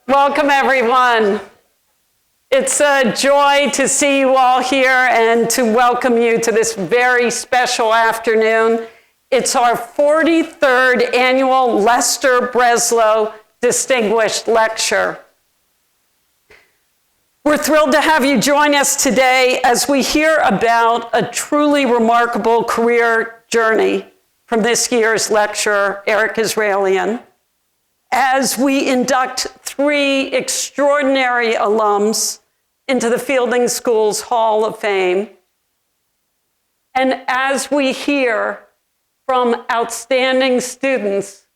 Welcome, everyone. It's a joy to see you all here and to welcome you to this very special afternoon. It's our 43rd annual Lester Breslow Distinguished Lecture. We're thrilled to have you join us today as we hear about a truly remarkable career journey from this year's lecturer, Eric Israelian, as we induct 3 extraordinary alums into the Fielding School's Hall of Fame, and as we hear from outstanding students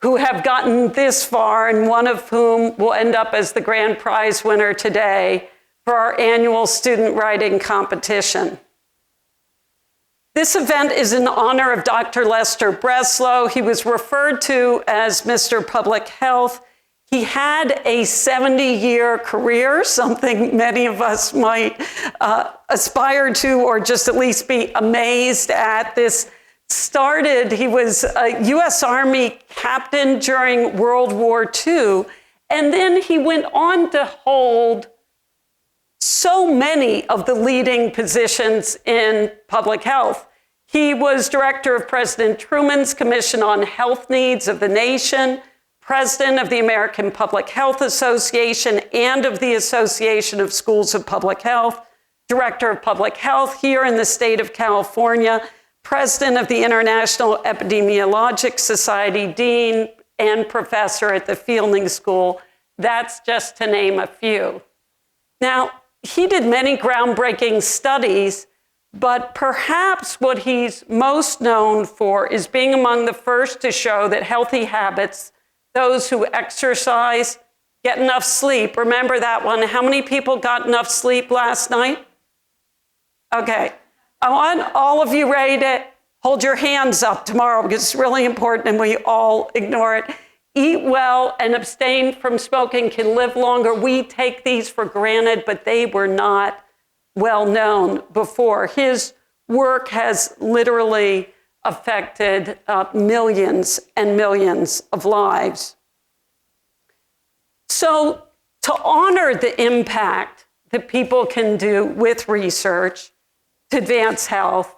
who have gotten this far, and one of whom will end up as the grand prize winner today for our annual student writing competition. This event is in honor of Dr. Lester Breslow. He was referred to as Mr. Public Health. He had a 70-year career, something many of us might aspire to, or just at least be amazed at. This started, he was a U.S. Army captain during World War II, and then he went on to hold so many of the leading positions in public health. He was director of President Truman's Commission on Health Needs of the Nation, president of the American Public Health Association and of the Association of Schools of Public Health, director of public health here in the state of California, president of the International Epidemiologic Society, dean and professor at the Fielding School. That's just to name a few. Now, he did many groundbreaking studies, but perhaps what he's most known for is being among the first to show that healthy habits, those who exercise, get enough sleep. Remember that one? How many people got enough sleep last night? Okay. I want all of you ready to hold your hands up tomorrow because it's really important and we all ignore it. Eat well and abstain from smoking, can live longer. We take these for granted, but they were not well known before. His work has literally affected millions and millions of lives. So to honor the impact that people can do with research to advance health,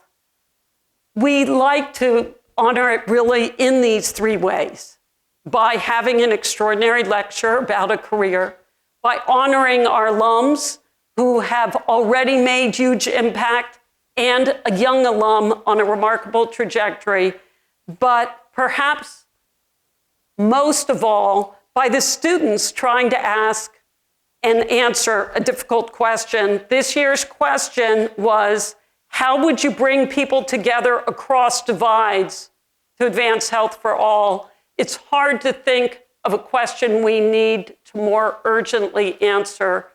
we like to honor it really in these 3 ways: by having an extraordinary lecture about a career, by honoring our alums who have already made huge impact, and a young alum on a remarkable trajectory, but perhaps most of all, by the students trying to ask and answer a difficult question. This year's question was, how would you bring people together across divides to advance health for all? It's hard to think of a question we need to more urgently answer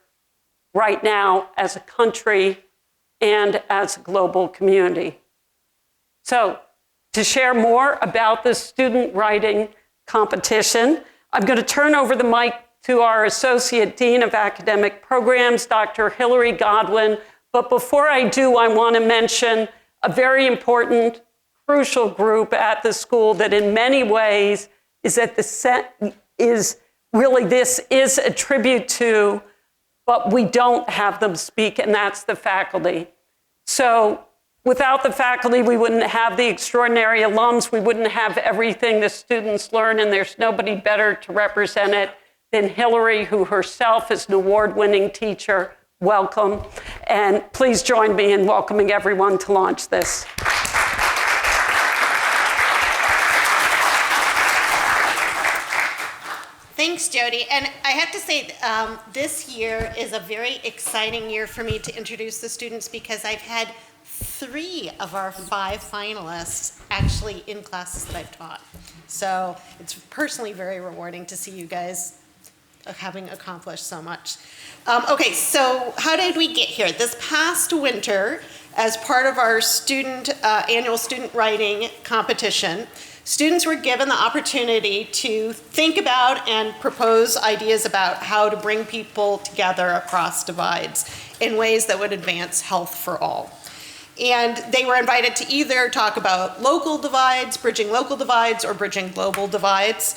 right now as a country and as a global community. So, to share more about the student writing competition, I'm going to turn over the mic to our Associate Dean of Academic Programs, Dr. Hillary Godwin. But before I do, I want to mention a very important, crucial group at the school that in many ways is at the this is a tribute to, but we don't have them speak, and that's the faculty. So without the faculty, we wouldn't have the extraordinary alums, we wouldn't have everything the students learn, and there's nobody better to represent it than Hillary, who herself is an award-winning teacher. Welcome, and please join me in welcoming everyone to launch this. Thanks, Jody. And I have to say, this year is a very exciting year for me to introduce the students because I've had 3 of our 5 finalists actually in classes that I've taught. So it's personally very rewarding to see you guys having accomplished so much. Okay, so how did we get here? This past winter, as part of our annual student writing competition, students were given the opportunity to think about and propose ideas about how to bring people together across divides in ways that would advance health for all. And they were invited to either talk about local divides, bridging local divides, or bridging global divides.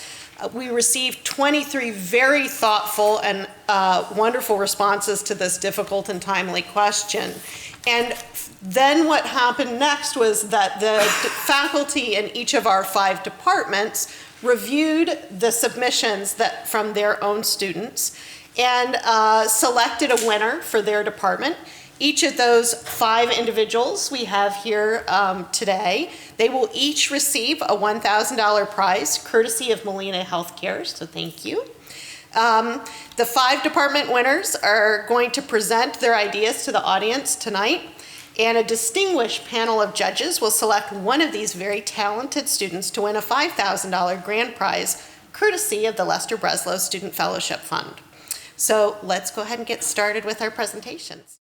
We received 23 very thoughtful and wonderful responses to this difficult and timely question. And then what happened next was that the faculty in each of our 5 departments reviewed the submissions from their own students and selected a winner for their department. Each of those 5 individuals we have here today, they will each receive a $1,000 prize courtesy of Molina Healthcare, so thank you. The 5 department winners are going to present their ideas to the audience tonight, and a distinguished panel of judges will select one of these very talented students to win a $5,000 grand prize courtesy of the Lester Breslow Student Fellowship Fund. So let's go ahead and get started with our presentations.